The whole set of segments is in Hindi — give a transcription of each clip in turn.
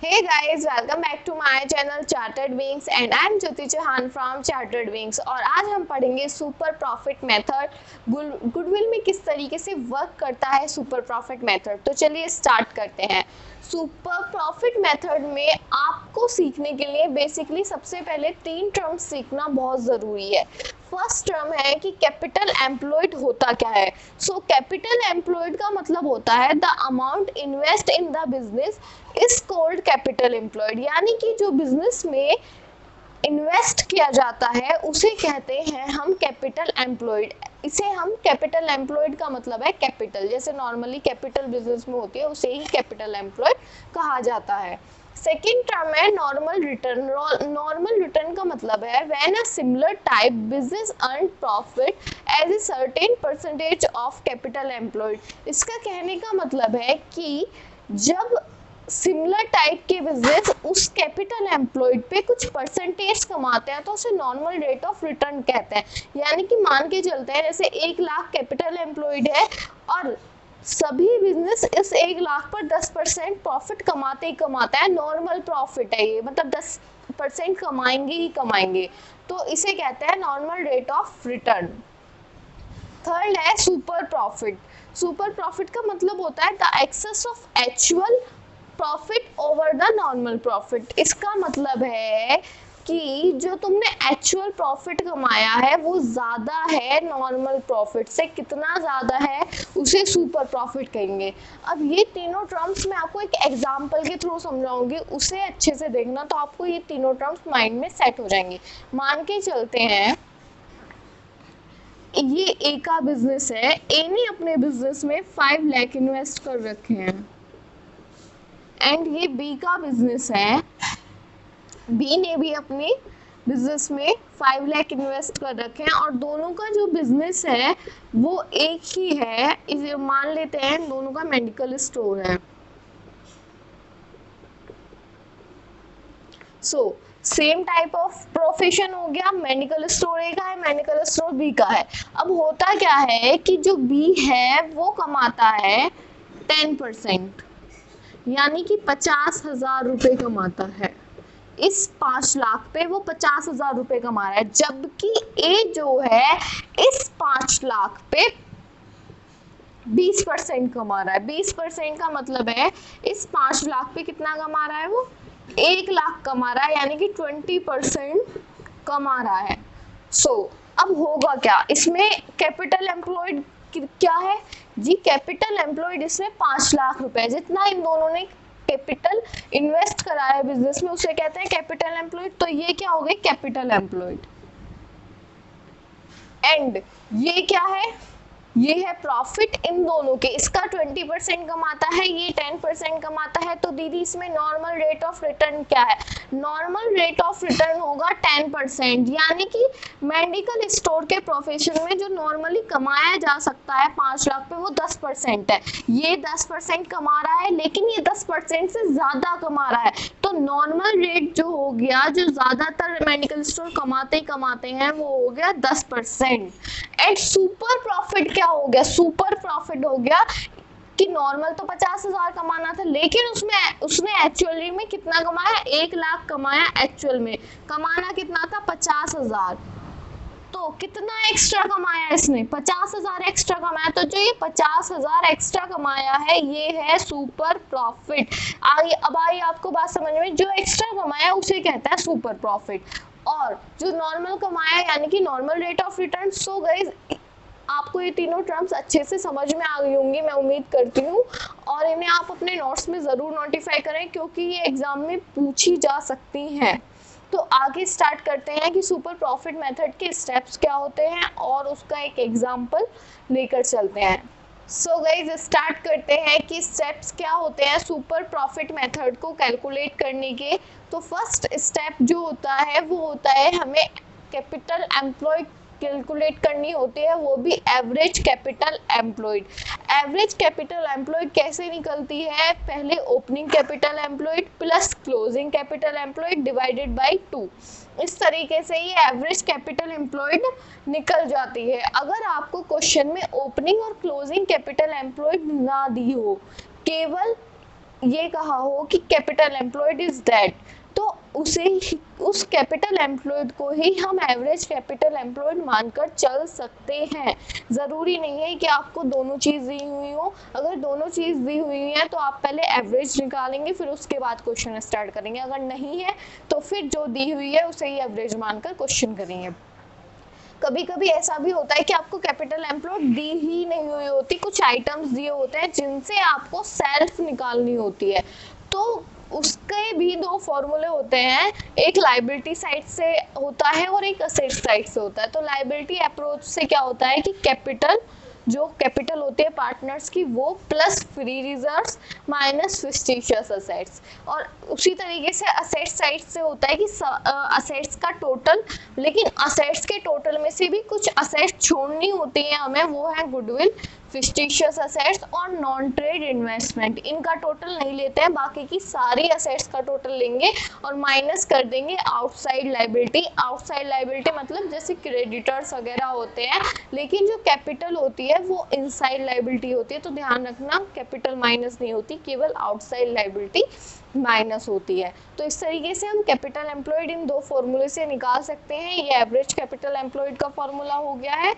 Hey guys, welcome back to my channel Chartered Wings and I am Jyoti Chauhan from Chartered Wings। और आज हम पढ़ेंगे सुपर प्रॉफिट मेथड। गुडविल में किस तरीके से वर्क करता है सुपर प्रॉफिट मेथड। तो चलिए स्टार्ट करते हैं। सुपर प्रॉफिट मेथड में आपको सीखने के लिए बेसिकली सबसे पहले 3 टर्म्स सीखना बहुत ज़रूरी है। फर्स्ट टर्म है कि कैपिटल एम्प्लॉयड होता क्या है। सो कैपिटल एम्प्लॉयड का मतलब होता है the amount invest in the business is called capital employed, यानी कि जो बिजनेस में इन्वेस्ट किया जाता है उसे कहते हैं हम कैपिटल एम्प्लॉयड। इसे हम कैपिटल एम्प्लॉयड का मतलब है कैपिटल, जैसे नॉर्मली कैपिटल बिजनेस में होती है उसे ही कैपिटल एम्प्लॉयड कहा जाता है। सेकेंड टर्म है नॉर्मल रिटर्न। नॉर्मल रिटर्न का मतलब है when a similar type business earn profit as a certain percentage of capital employed. इसका कहने का मतलब है कि जब सिमिलर टाइप के बिजनेस उस कैपिटल एम्प्लॉयड पे कुछ परसेंटेज कमाते हैं तो उसे नॉर्मल रेट ऑफ रिटर्न कहते हैं। यानी कि मान के चलते हैं जैसे 1 लाख कैपिटल एम्प्लॉयड है और सभी बिजनेस इस 1 लाख पर 10% प्रॉफिट कमाते ही कमाता है, नॉर्मल प्रॉफिट है ये, मतलब 10% कमाएंगे ही कमाएंगे, तो इसे कहते हैं normal rate of return. Third है सुपर प्रॉफिट। सुपर प्रॉफिट का मतलब होता है the excess of actual profit over the normal profit. इसका मतलब है कि जो तुमने एक्चुअल प्रॉफिट कमाया है वो ज्यादा है नॉर्मल प्रॉफिट से। कितना ज्यादा है उसे सुपर प्रॉफिट कहेंगे। अब ये तीनों टर्म्स मैं आपको एक एग्जांपल के थ्रू समझाऊंगी, उसे अच्छे से देखना तो आपको ये तीनों टर्म्स माइंड में सेट हो जाएंगे। मान के चलते हैं ये ए का बिजनेस है, ए ने अपने बिजनेस में 5 लाख इन्वेस्ट कर रखे हैं एंड ये बी का बिजनेस है, बी ने भी अपने बिजनेस में 5 लाख इन्वेस्ट कर रखे हैं और दोनों का जो बिजनेस है वो एक ही है। इसे मान लेते हैं दोनों का मेडिकल स्टोर है। So same type of profession हो गया, मेडिकल स्टोर ए का है, मेडिकल स्टोर बी का है। अब होता क्या है कि जो बी है वो कमाता है 10%, यानी कि 50,000 रुपए कमाता है। इस 5 लाख पे वो 50,000 रुपए कमा रहा है, जबकि ए जो है इस 5 लाख पे 20% कमा रहा है। 20% का मतलब है इस 5 लाख पे कितना कमा रहा है, वो 1 लाख कमा रहा है, यानी कि 20% कमा रहा है। अब होगा क्या इसमें, कैपिटल एम्प्लॉयड क्या है जी, कैपिटल एम्प्लॉयड इसमें 5 लाख रुपए, जितना इन दोनों ने कैपिटल इन्वेस्ट करा है बिजनेस में उसे कहते हैं कैपिटल एम्प्लॉयड। तो ये क्या हो गए कैपिटल एम्प्लॉयड। एंड ये क्या है, ये है प्रॉफिट इन दोनों के, इसका 20% कमाता है, ये 10% कमाता है। तो दीदी इसमें नॉर्मल रेट ऑफ रिटर्न क्या है, नॉर्मल रेट ऑफ रिटर्न होगा 10%, यानी कि मेडिकल स्टोर के प्रोफेशन में जो नॉर्मली कमाया जा सकता है 5 लाख पे वो 10% है। ये 10% कमा रहा है लेकिन ये 10% से ज्यादा कमा रहा है, तो नॉर्मल रेट जो हो गया, जो ज्यादातर मेडिकल स्टोर कमाते ही कमाते हैं, वो हो गया 10%। एंड सुपर प्रॉफिट क्या हो गया, सुपर प्रॉफिट हो गया कि नॉर्मल तो 50,000 कमाना था लेकिन उसने एक्चुअली में कितना कमाया, 1 लाख कमाया, एक्चुअल में कमाना कितना था 50,000। तो कितना एक्स्ट्रा कमाया इसने, 50,000 एक्स्ट्रा कमाया। तो जो ये 50,000 एक्स्ट्रा कमाया है ये है सुपर प्रॉफिट। अब आई आपको बात समझ में, जो एक्स्ट्रा कमाया उसे कहता है सुपर प्रॉफिट, और जो नॉर्मल कमाया यानी कि normal rate of return. So guys आपको ये तीनों टर्म्स अच्छे से समझ में आ गई होंगी मैं उम्मीद करती हूँ, और इन्हें आप अपने नोट्स में जरूर नोटिफाई करें क्योंकि ये एग्जाम में पूछी जा सकती हैं। तो आगे स्टार्ट करते हैं कि सुपर प्रॉफिट मेथड के स्टेप्स क्या होते हैं और उसका एक एग्जांपल लेकर चलते हैं। सो गाइस स्टार्ट करते हैं कि स्टेप्स क्या होते हैं सुपर प्रॉफिट मेथड को कैलकुलेट करने के। तो फर्स्ट स्टेप जो होता है वो होता है हमें कैपिटल एम्प्लॉयड कैलकुलेट करनी होती है, वो भी average capital employed. Average capital employed कैसे निकलती है, पहले opening capital employed plus closing capital employed divided by 2। इस तरीके से ये एवरेज कैपिटल एम्प्लॉयड निकल जाती है। अगर आपको क्वेश्चन में ओपनिंग और क्लोजिंग कैपिटल एम्प्लॉयड ना दी हो, केवल ये कहा हो कि कैपिटल एम्प्लॉयड इज दैट, तो उस कैपिटल एम्प्लॉयड को ही हम एवरेज कैपिटल एम्प्लॉयड मानकर चल सकते हैं। जरूरी नहीं है कि आपको दोनों चीज दी हुई हो। अगर दोनों चीज दी हुई है तो आप पहले एवरेज निकालेंगे, फिर उसके बाद क्वेश्चन स्टार्ट करेंगे। अगर नहीं है तो फिर जो दी हुई है उसे ही एवरेज मानकर क्वेश्चन करेंगे। कभी कभी ऐसा भी होता है कि आपको कैपिटल एम्प्लॉयड दी ही नहीं हुई होती, कुछ आइटम्स दिए होते हैं जिनसे आपको सेल्फ निकालनी होती है, तो उसके भी दो फॉर्मूले होते हैं, एक लायबिलिटी साइड से होता है और एक असेट साइड से होता है। तो लायबिलिटी अप्रोच से क्या होता है कि कैपिटल, जो कैपिटल होती है पार्टनर्स की, वो plus free reserves minus fictitious assets, और उसी तरीके से असेट साइड से होता है कि असेट्स का टोटल, लेकिन असेट्स के टोटल में से भी कुछ असेट्स छोड़नी होती है हमें, वो है गुडविल, फिक्स्टिशियस असेट्स और नॉन ट्रेड इन्वेस्टमेंट। इनका टोटल नहीं लेते हैं, बाकी की सारी असेट्स का टोटल लेंगे और माइनस कर देंगे आउटसाइड लायबिलिटी। आउटसाइड लायबिलिटी मतलब जैसे क्रेडिटर्स वगैरह होते हैं, लेकिन जो कैपिटल होती है वो इनसाइड लायबिलिटी होती है। तो ध्यान रखना, कैपिटल माइनस नहीं होती, केवल आउटसाइड लायबिलिटी माइनस होती है। तो इस तरीके से हम कैपिटल एम्प्लॉयड इन दो फॉर्मूले से निकाल सकते हैं। ये एवरेज कैपिटल एम्प्लॉयड का फॉर्मूला हो गया है।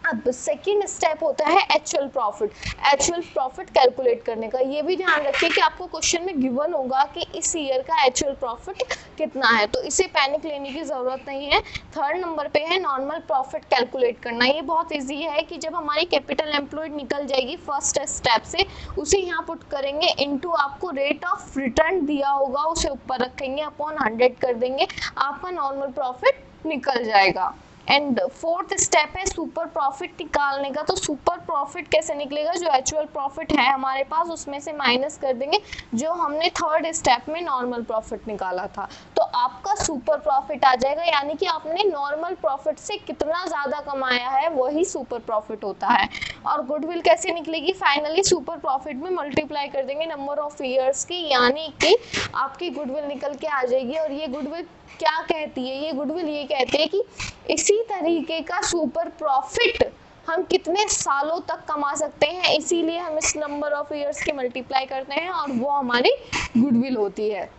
अब सेकेंड स्टेप होता है actual profit. Actual profit calculate करने का, ये भी ध्यान रखिए कि आपको क्वेश्चन में गिवन होगा कि इस ईयर का एक्चुअल प्रॉफिट कितना है, तो इसे पैनिक लेने की जरूरत नहीं है। थर्ड नंबर पे है नॉर्मल प्रॉफिट कैलकुलेट करना। ये बहुत इजी है कि जब हमारी कैपिटल एम्प्लॉयड निकल जाएगी फर्स्ट स्टेप से, उसे यहाँ पुट करेंगे इनटू, आपको रेट ऑफ रिटर्न दिया होगा उसे ऊपर रखेंगे, अपॉन 100 कर देंगे, आपका नॉर्मल प्रॉफिट निकल जाएगा। एंड फोर्थ स्टेप है सुपर प्रॉफिट निकालने का। तो सुपर प्रॉफिट कैसे निकलेगा, जो एक्चुअल प्रॉफिट है हमारे पास उसमें से माइनस कर देंगे जो हमने थर्ड स्टेप में नॉर्मल प्रॉफिट निकाला था, तो आपका सुपर प्रॉफिट आ जाएगा। यानी कि आपने नॉर्मल प्रॉफिट से कितना ज्यादा कमाया है वही सुपर प्रॉफिट होता है। और गुडविल कैसे निकलेगी, फाइनली सुपर प्रॉफिट में मल्टीप्लाई कर देंगे नंबर ऑफ ईयर्स की, यानी कि आपकी गुडविल निकल के आ जाएगी। और ये गुडविल क्या कहती है, ये गुडविल ये कहती है कि इसी तरीके का सुपर प्रॉफिट हम कितने सालों तक कमा सकते हैं, इसीलिए हम इस नंबर ऑफ इयर्स की मल्टीप्लाई करते हैं और वो हमारी गुडविल होती है।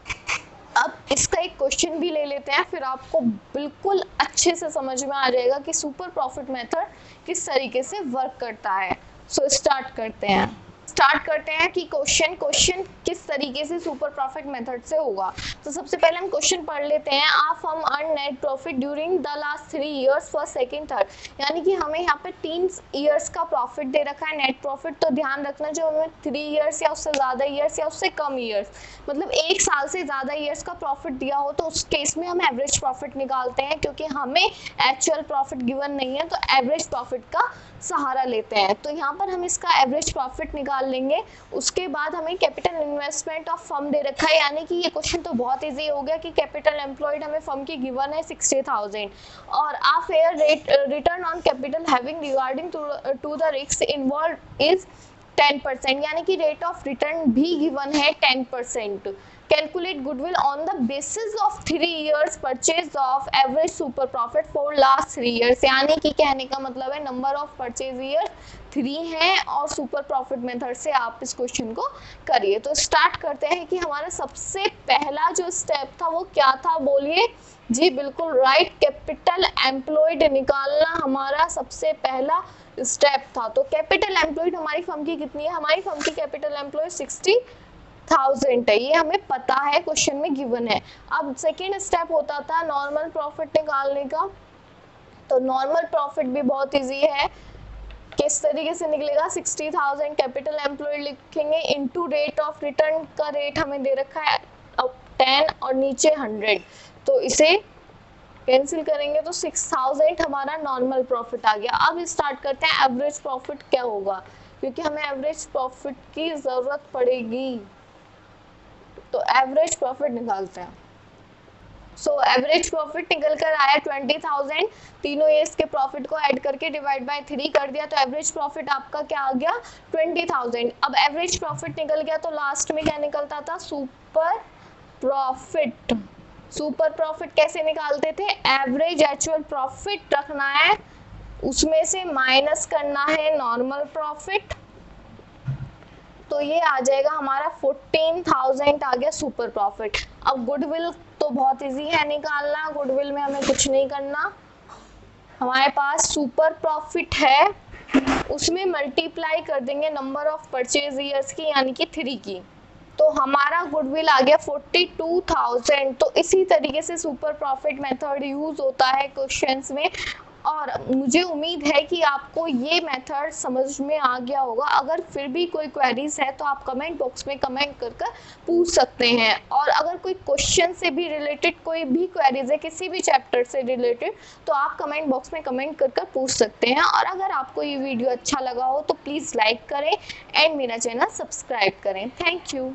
अब इसका एक क्वेश्चन भी ले लेते हैं, फिर आपको बिल्कुल अच्छे से समझ में आ जाएगा कि सुपर प्रॉफिट मेथड किस तरीके से वर्क करता है। सो स्टार्ट करते हैं कि क्वेश्चन किस तरीके से सुपर प्रॉफिट मेथड से होगा। तो सबसे पहले हम क्वेश्चन पढ़ लेते हैं। आप हम earn net profit during the last 3 years first second third, यानी कि हमें यहाँ पे 3 इयर्स का प्रॉफिट दे रखा है नेट प्रॉफिट। तो ध्यान रखना, जो हमें 3 इयर्स या उससे ज्यादा इयर्स या उससे कम इयर्स, मतलब 1 साल से ज्यादा इयर्स का प्रॉफिट दिया हो, तो उस केस में हम एवरेज प्रॉफिट निकालते हैं, क्योंकि हमें एक्चुअल प्रॉफिट गिवन नहीं है, तो एवरेज प्रॉफिट का सहारा लेते हैं। तो यहाँ पर हम इसका एवरेज प्रॉफिट निकाल लेंगे। उसके बाद हमें कैपिटल इन्वेस्टमेंट ऑफ फर्म दे रखा है, यानी कि ये क्वेश्चन तो बहुत इजी हो गया कि कैपिटल एम्प्लॉयड हमें फर्म की गिवन है 60,000 और a fair rate return on capital having regarding to the risk involved is 10%, यानी कि रेट ऑफ रिटर्न भी गिवन है 10%। Calculate goodwill on the basis of 3 years purchase of average super profit for last 3 years, यानी कि कहने का मतलब है नंबर ऑफ परचेज ईयर 3 है और सुपर प्रॉफिट मेथड से आप इस क्वेश्चन को करिए। तो स्टार्ट करते हैं कि हमारा सबसे पहला जो स्टेप था वो क्या था, बोलिए जी। बिल्कुल राइट, कैपिटल एम्प्लॉयड निकालना हमारा सबसे पहला स्टेप था। तो कैपिटल एम्प्लॉयड हमारी फर्म की कितनी है, हमारी फर्म की कैपिटल एम्प्लॉयड 60,000 है, ये हमें पता है, क्वेश्चन में गिवन है। अब सेकेंड स्टेप होता था नॉर्मल प्रॉफिट निकालने का। तो नॉर्मल प्रॉफिट भी बहुत इजी है, किस तरीके से निकलेगा, 60,000 कैपिटल एम्प्लॉयड लिखेंगे इनटू रेट ऑफ रिटर्न का रेट हमें दे रखा है अब 10 और नीचे 100, तो इसे कैंसिल करेंगे तो 6,000 हमारा नॉर्मल प्रॉफिट आ गया। अब स्टार्ट करते हैं एवरेज प्रॉफिट क्या होगा, क्योंकि हमें एवरेज प्रॉफिट की जरूरत पड़ेगी। तो एवरेज प्रॉफिट निकालते हैं। सो एवरेज प्रॉफिट निकल कर आया 20,000, तीनों ईयर्स के प्रॉफिट को ऐड करके डिवाइड बाय 3 कर दिया, तो एवरेज प्रॉफिट आपका क्या आ गया 20,000। अब एवरेज प्रॉफिट निकल गया तो लास्ट में क्या निकलता था, सुपर प्रॉफिट। सुपर प्रॉफिट कैसे निकालते थे, एवरेज एक्चुअल प्रॉफिट रखना है, उसमें से माइनस करना है नॉर्मल प्रॉफिट। तो तो ये आ जाएगा हमारा 14,000 आ गया सुपर प्रॉफिट। अब गुडविल तो बहुत इजी है निकालना, गुडविल में हमें कुछ नहीं करना, हमारे पास सुपर प्रॉफिट है, उसमें मल्टीप्लाई कर देंगे नंबर ऑफ परचेज ईयर्स की यानी कि 3 की, तो हमारा गुडविल आ गया 42,000। तो इसी तरीके से सुपर प्रॉफिट मेथड यूज होता है क्वेश्चंस में, और मुझे उम्मीद है कि आपको ये मेथड समझ में आ गया होगा। अगर फिर भी कोई क्वेरीज है तो आप कमेंट बॉक्स में कमेंट कर कर पूछ सकते हैं, और अगर कोई क्वेश्चन से भी रिलेटेड कोई भी क्वेरीज है किसी भी चैप्टर से रिलेटेड तो आप कमेंट बॉक्स में कमेंट कर कर पूछ सकते हैं। और अगर आपको ये वीडियो अच्छा लगा हो तो प्लीज़ लाइक करें एंड मेरा चैनल सब्सक्राइब करें। Thank you.